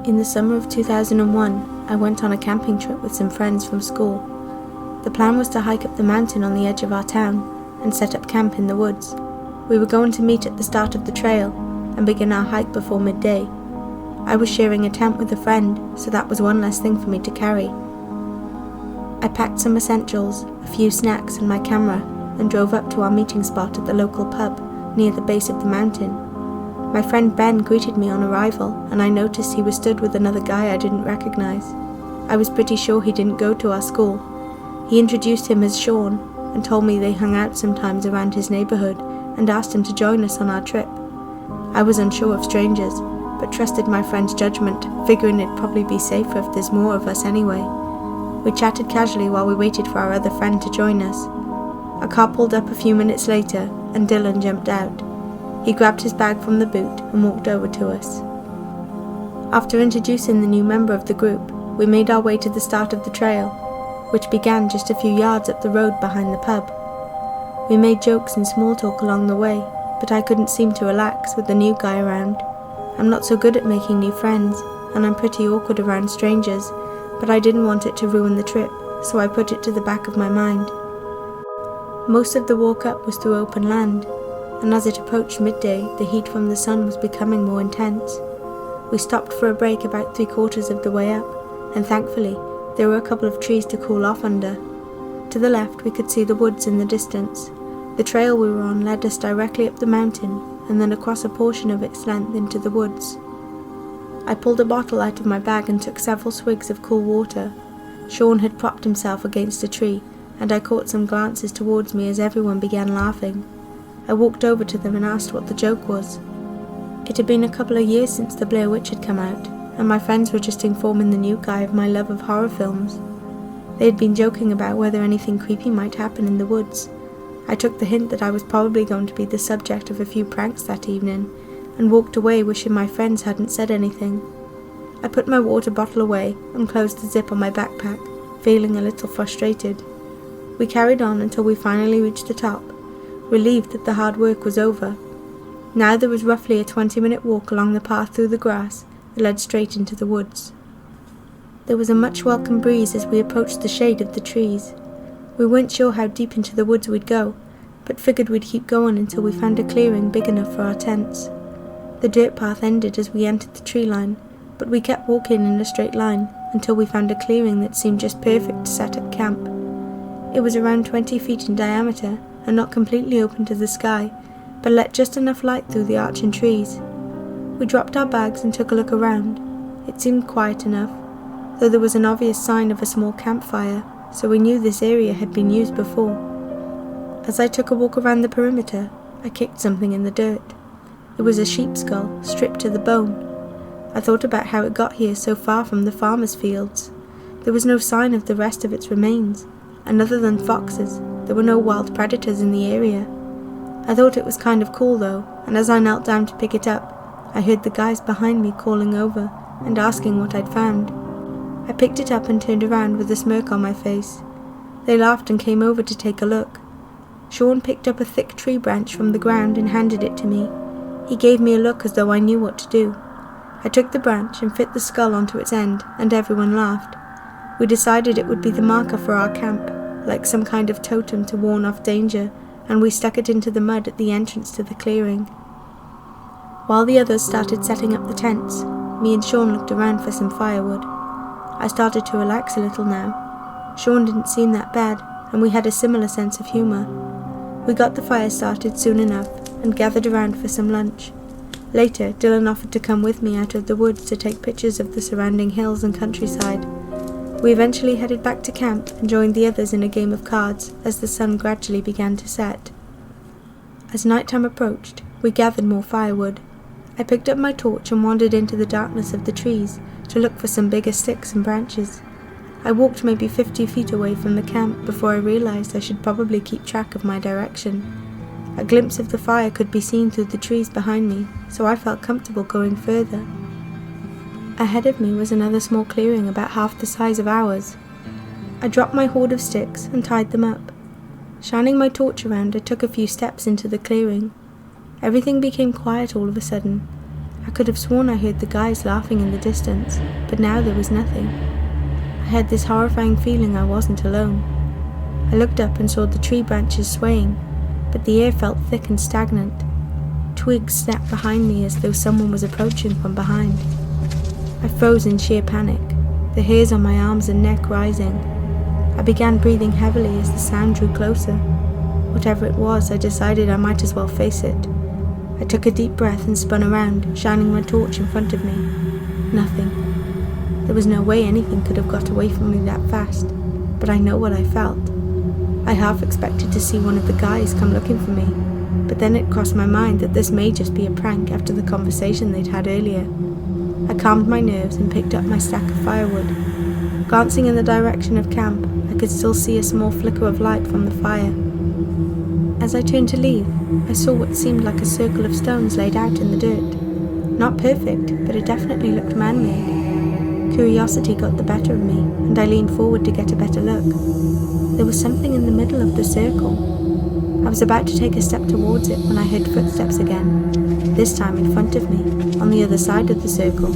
In the summer of 2001, I went on a camping trip with some friends from school. The plan was to hike up the mountain on the edge of our town and set up camp in the woods. We were going to meet at the start of the trail and begin our hike before midday. I was sharing a tent with a friend, so that was one less thing for me to carry. I packed some essentials, a few snacks and my camera, and drove up to our meeting spot at the local pub near the base of the mountain. My friend Ben greeted me on arrival, and I noticed he was stood with another guy I didn't recognize. I was pretty sure he didn't go to our school. He introduced him as Sean and told me they hung out sometimes around his neighborhood and asked him to join us on our trip. I was unsure of strangers, but trusted my friend's judgment, figuring it'd probably be safer if there's more of us anyway. We chatted casually while we waited for our other friend to join us. A car pulled up a few minutes later, and Dylan jumped out. He grabbed his bag from the boot and walked over to us. After introducing the new member of the group, we made our way to the start of the trail, which began just a few yards up the road behind the pub. We made jokes and small talk along the way, but I couldn't seem to relax with the new guy around. I'm not so good at making new friends, and I'm pretty awkward around strangers, but I didn't want it to ruin the trip, so I put it to the back of my mind. Most of the walk up was through open land, and as it approached midday, the heat from the sun was becoming more intense. We stopped for a break about 3/4 of the way up, and thankfully, there were a couple of trees to cool off under. To the left, we could see the woods in the distance. The trail we were on led us directly up the mountain, and then across a portion of its length into the woods. I pulled a bottle out of my bag and took several swigs of cool water. Sean had propped himself against a tree, and I caught some glances towards me as everyone began laughing. I walked over to them and asked what the joke was. It had been a couple of years since The Blair Witch had come out, and my friends were just informing the new guy of my love of horror films. They had been joking about whether anything creepy might happen in the woods. I took the hint that I was probably going to be the subject of a few pranks that evening, and walked away wishing my friends hadn't said anything. I put my water bottle away and closed the zip on my backpack, feeling a little frustrated. We carried on until we finally reached the top, relieved that the hard work was over. Now there was roughly a 20-minute walk along the path through the grass that led straight into the woods. There was a much welcome breeze as we approached the shade of the trees. We weren't sure how deep into the woods we'd go, but figured we'd keep going until we found a clearing big enough for our tents. The dirt path ended as we entered the tree line, but we kept walking in a straight line until we found a clearing that seemed just perfect to set up camp. It was around 20 feet in diameter and not completely open to the sky, but let just enough light through the arching trees. We dropped our bags and took a look around. It seemed quiet enough, though there was an obvious sign of a small campfire, so we knew this area had been used before. As I took a walk around the perimeter, I kicked something in the dirt. It was a sheep skull, stripped to the bone. I thought about how it got here so far from the farmers' fields. There was no sign of the rest of its remains, and other than foxes, there were no wild predators in the area. I thought it was kind of cool though, and as I knelt down to pick it up, I heard the guys behind me calling over and asking what I'd found. I picked it up and turned around with a smirk on my face. They laughed and came over to take a look. Sean picked up a thick tree branch from the ground and handed it to me. He gave me a look as though I knew what to do. I took the branch and fit the skull onto its end, and everyone laughed. We decided it would be the marker for our camp, like some kind of totem to warn off danger, and we stuck it into the mud at the entrance to the clearing. While the others started setting up the tents, me and Sean looked around for some firewood. I started to relax a little now. Sean didn't seem that bad, and we had a similar sense of humour. We got the fire started soon enough, and gathered around for some lunch. Later, Dylan offered to come with me out of the woods to take pictures of the surrounding hills and countryside. We eventually headed back to camp and joined the others in a game of cards as the sun gradually began to set. As nighttime approached, we gathered more firewood. I picked up my torch and wandered into the darkness of the trees to look for some bigger sticks and branches. I walked maybe 50 feet away from the camp before I realized I should probably keep track of my direction. A glimpse of the fire could be seen through the trees behind me, so I felt comfortable going further. Ahead of me was another small clearing about half the size of ours. I dropped my hoard of sticks and tied them up. Shining my torch around, I took a few steps into the clearing. Everything became quiet all of a sudden. I could have sworn I heard the guys laughing in the distance, but now there was nothing. I had this horrifying feeling I wasn't alone. I looked up and saw the tree branches swaying, but the air felt thick and stagnant. Twigs snapped behind me as though someone was approaching from behind. I froze in sheer panic, the hairs on my arms and neck rising. I began breathing heavily as the sound drew closer. Whatever it was, I decided I might as well face it. I took a deep breath and spun around, shining my torch in front of me. Nothing. There was no way anything could have got away from me that fast, but I know what I felt. I half expected to see one of the guys come looking for me, but then it crossed my mind that this may just be a prank after the conversation they'd had earlier. I calmed my nerves and picked up my stack of firewood. Glancing in the direction of camp, I could still see a small flicker of light from the fire. As I turned to leave, I saw what seemed like a circle of stones laid out in the dirt. Not perfect, but it definitely looked man-made. Curiosity got the better of me, and I leaned forward to get a better look. There was something in the middle of the circle. I was about to take a step towards it when I heard footsteps again, this time in front of me, on the other side of the circle.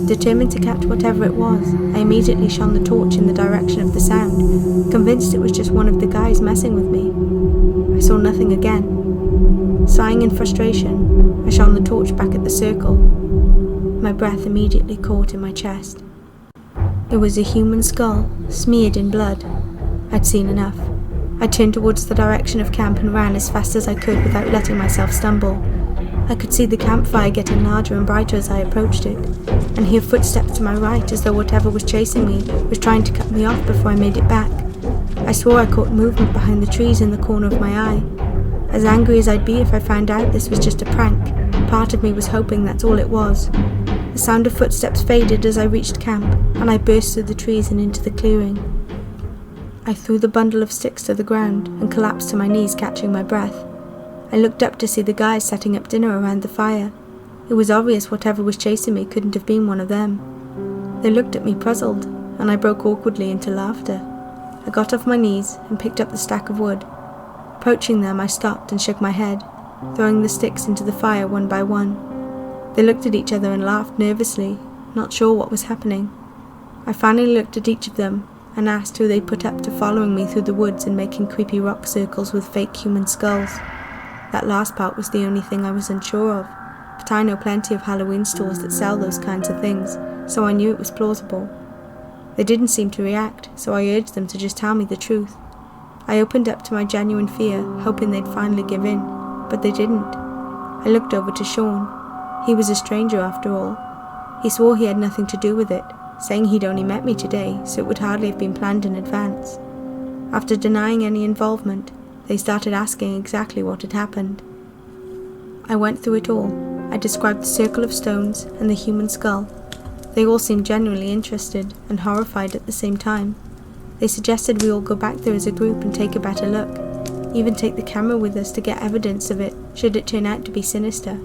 Determined to catch whatever it was, I immediately shone the torch in the direction of the sound, convinced it was just one of the guys messing with me. I saw nothing again. Sighing in frustration, I shone the torch back at the circle. My breath immediately caught in my chest. It was a human skull, smeared in blood. I'd seen enough. I turned towards the direction of camp and ran as fast as I could without letting myself stumble. I could see the campfire getting larger and brighter as I approached it, and hear footsteps to my right as though whatever was chasing me was trying to cut me off before I made it back. I swore I caught movement behind the trees in the corner of my eye. As angry as I'd be if I found out this was just a prank, part of me was hoping that's all it was. The sound of footsteps faded as I reached camp, and I burst through the trees and into the clearing. I threw the bundle of sticks to the ground and collapsed to my knees, catching my breath. I looked up to see the guys setting up dinner around the fire. It was obvious whatever was chasing me couldn't have been one of them. They looked at me puzzled, and I broke awkwardly into laughter. I got off my knees and picked up the stack of wood. Approaching them, I stopped and shook my head, throwing the sticks into the fire one by one. They looked at each other and laughed nervously, not sure what was happening. I finally looked at each of them and asked who they put up to following me through the woods and making creepy rock circles with fake human skulls. That last part was the only thing I was unsure of, but I know plenty of Halloween stores that sell those kinds of things, so I knew it was plausible. They didn't seem to react, so I urged them to just tell me the truth. I opened up to my genuine fear, hoping they'd finally give in, but they didn't. I looked over to Sean. He was a stranger after all. He swore he had nothing to do with it, saying he'd only met me today, so it would hardly have been planned in advance. After denying any involvement, they started asking exactly what had happened. I went through it all. I described the circle of stones and the human skull. They all seemed genuinely interested and horrified at the same time. They suggested we all go back there as a group and take a better look, even take the camera with us to get evidence of it should it turn out to be sinister.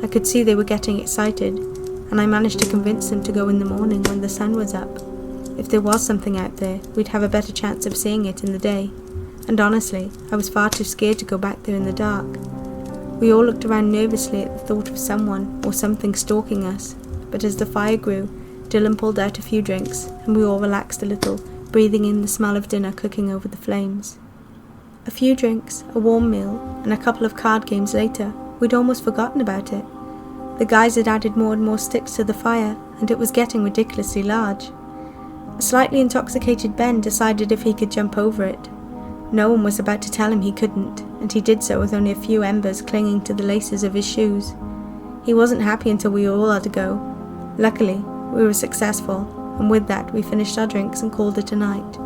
I could see they were getting excited, and I managed to convince them to go in the morning when the sun was up. If there was something out there, we'd have a better chance of seeing it in the day. And honestly, I was far too scared to go back there in the dark. We all looked around nervously at the thought of someone or something stalking us, but as the fire grew, Dylan pulled out a few drinks, and we all relaxed a little, breathing in the smell of dinner cooking over the flames. A few drinks, a warm meal, and a couple of card games later, we'd almost forgotten about it. The guys had added more and more sticks to the fire, and it was getting ridiculously large. A slightly intoxicated Ben decided if he could jump over it. No one was about to tell him he couldn't, and he did so with only a few embers clinging to the laces of his shoes. He wasn't happy until we all had to go. Luckily, we were successful, and with that we finished our drinks and called it a night.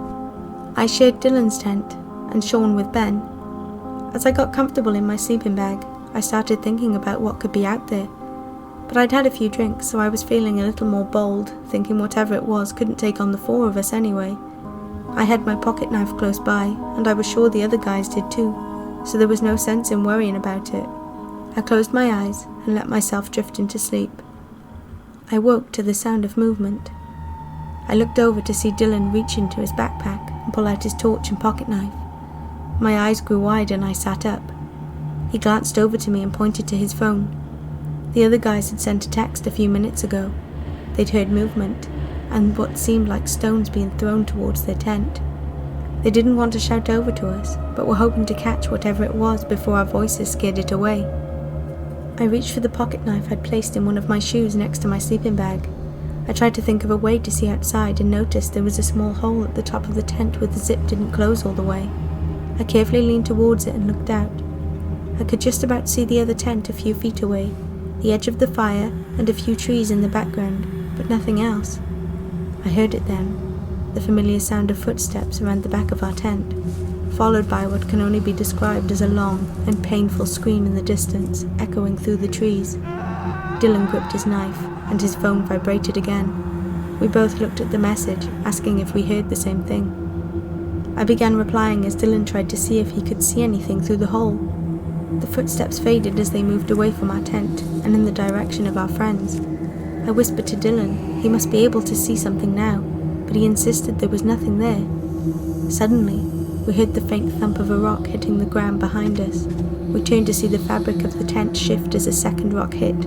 I shared Dylan's tent, and Sean with Ben. As I got comfortable in my sleeping bag, I started thinking about what could be out there. But I'd had a few drinks, so I was feeling a little more bold, thinking whatever it was couldn't take on the four of us anyway. I had my pocket knife close by, and I was sure the other guys did too, so there was no sense in worrying about it. I closed my eyes and let myself drift into sleep. I woke to the sound of movement. I looked over to see Dylan reach into his backpack and pull out his torch and pocket knife. My eyes grew wide and I sat up. He glanced over to me and pointed to his phone. The other guys had sent a text a few minutes ago. They'd heard movement, and what seemed like stones being thrown towards their tent. They didn't want to shout over to us, but were hoping to catch whatever it was before our voices scared it away. I reached for the pocket knife I'd placed in one of my shoes next to my sleeping bag. I tried to think of a way to see outside and noticed there was a small hole at the top of the tent where the zip didn't close all the way. I carefully leaned towards it and looked out. I could just about see the other tent a few feet away, the edge of the fire and a few trees in the background, but nothing else. I heard it then, the familiar sound of footsteps around the back of our tent, followed by what can only be described as a long and painful scream in the distance, echoing through the trees. Dylan gripped his knife, and his phone vibrated again. We both looked at the message, asking if we heard the same thing. I began replying as Dylan tried to see if he could see anything through the hole. The footsteps faded as they moved away from our tent and in the direction of our friends. I whispered to Dylan he must be able to see something now, but he insisted there was nothing there. Suddenly, we heard the faint thump of a rock hitting the ground behind us. We turned to see the fabric of the tent shift as a second rock hit.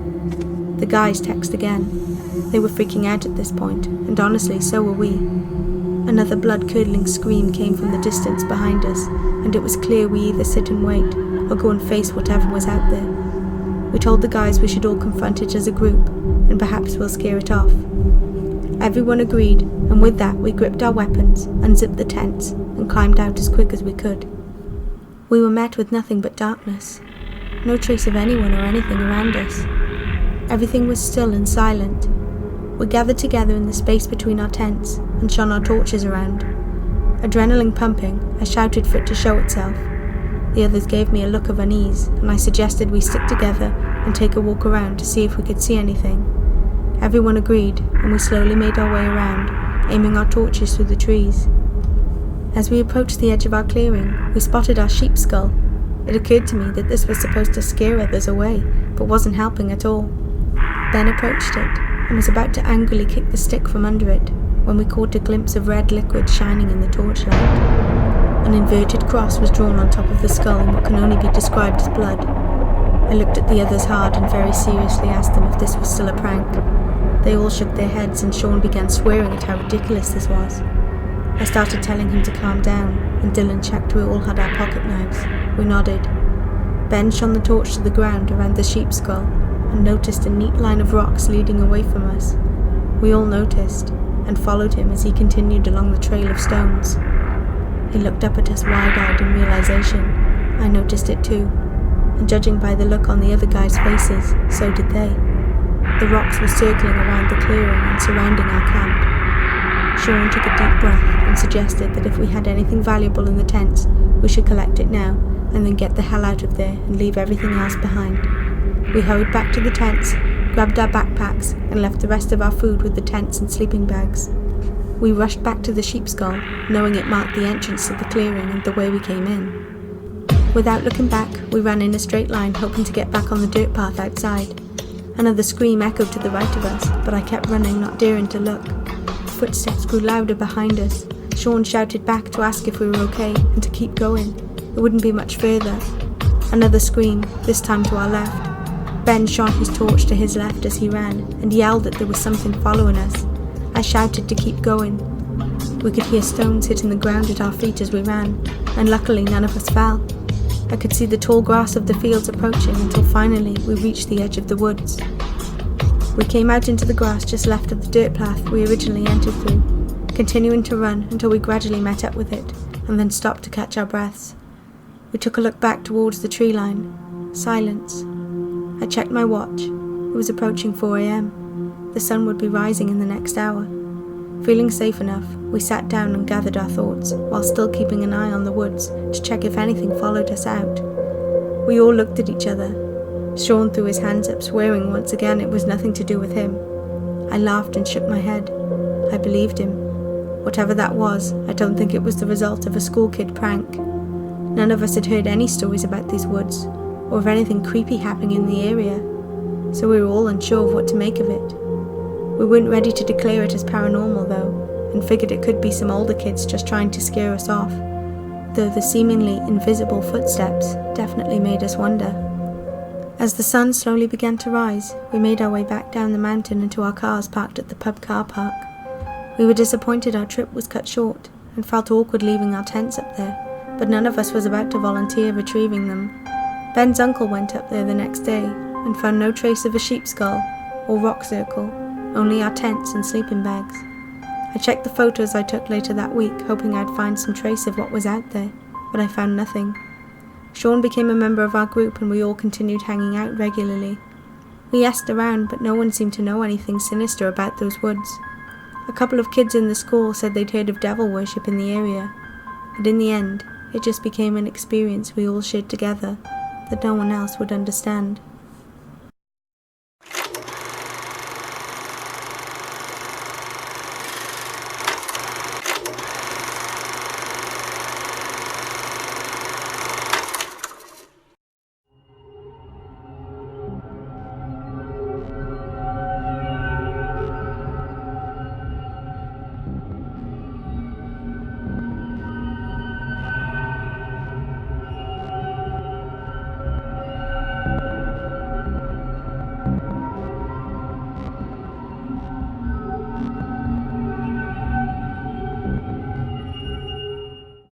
The guys texted again. They were freaking out at this point, and honestly, so were we. Another blood-curdling scream came from the distance behind us, and it was clear we either sit and wait, or go and face whatever was out there. We told the guys we should all confront it as a group, and perhaps we'll scare it off. Everyone agreed, and with that we gripped our weapons, unzipped the tents, and climbed out as quick as we could. We were met with nothing but darkness. No trace of anyone or anything around us. Everything was still and silent. We gathered together in the space between our tents and shone our torches around. Adrenaline pumping, I shouted for it to show itself. The others gave me a look of unease, and I suggested we stick together and take a walk around to see if we could see anything. Everyone agreed, and we slowly made our way around, aiming our torches through the trees. As we approached the edge of our clearing, we spotted our sheep skull. It occurred to me that this was supposed to scare others away, but wasn't helping at all. Ben approached it, and was about to angrily kick the stick from under it, when we caught a glimpse of red liquid shining in the torchlight. An inverted cross was drawn on top of the skull in what can only be described as blood. I looked at the others hard and very seriously asked them if this was still a prank. They all shook their heads, and Sean began swearing at how ridiculous this was. I started telling him to calm down, and Dylan checked we all had our pocket knives. We nodded. Ben shone the torch to the ground around the sheep skull, and noticed a neat line of rocks leading away from us. We all noticed, and followed him as he continued along the trail of stones. He looked up at us wide-eyed in realization. I noticed it too, and judging by the look on the other guys' faces, so did they. The rocks were circling around the clearing and surrounding our camp. Sean took a deep breath and suggested that if we had anything valuable in the tents, we should collect it now, and then get the hell out of there and leave everything else behind. We hurried back to the tents, grabbed our backpacks, and left the rest of our food with the tents and sleeping bags. We rushed back to the sheep skull, knowing it marked the entrance to the clearing and the way we came in. Without looking back, we ran in a straight line, hoping to get back on the dirt path outside. Another scream echoed to the right of us, but I kept running, not daring to look. Footsteps grew louder behind us. Sean shouted back to ask if we were okay and to keep going. It wouldn't be much further. Another scream, this time to our left. Ben shone his torch to his left as he ran, and yelled that there was something following us. I shouted to keep going. We could hear stones hitting the ground at our feet as we ran, and luckily none of us fell. I could see the tall grass of the fields approaching until finally we reached the edge of the woods. We came out into the grass just left of the dirt path we originally entered through, continuing to run until we gradually met up with it, and then stopped to catch our breaths. We took a look back towards the tree line. Silence. I checked my watch. It was approaching 4 a.m. The sun would be rising in the next hour. Feeling safe enough, we sat down and gathered our thoughts, while still keeping an eye on the woods to check if anything followed us out. We all looked at each other. Sean threw his hands up, swearing once again it was nothing to do with him. I laughed and shook my head. I believed him. Whatever that was, I don't think it was the result of a school kid prank. None of us had heard any stories about these woods, or of anything creepy happening in the area, so we were all unsure of what to make of it. We weren't ready to declare it as paranormal though, and figured it could be some older kids just trying to scare us off, though the seemingly invisible footsteps definitely made us wonder. As the sun slowly began to rise, we made our way back down the mountain into our cars parked at the pub car park. We were disappointed our trip was cut short and felt awkward leaving our tents up there, but none of us was about to volunteer retrieving them. Ben's uncle went up there the next day and found no trace of a sheep skull or rock circle, only our tents and sleeping bags. I checked the photos I took later that week, hoping I'd find some trace of what was out there, but I found nothing. Sean became a member of our group and we all continued hanging out regularly. We asked around, but no one seemed to know anything sinister about those woods. A couple of kids in the school said they'd heard of devil worship in the area, but in the end, it just became an experience we all shared together that no one else would understand.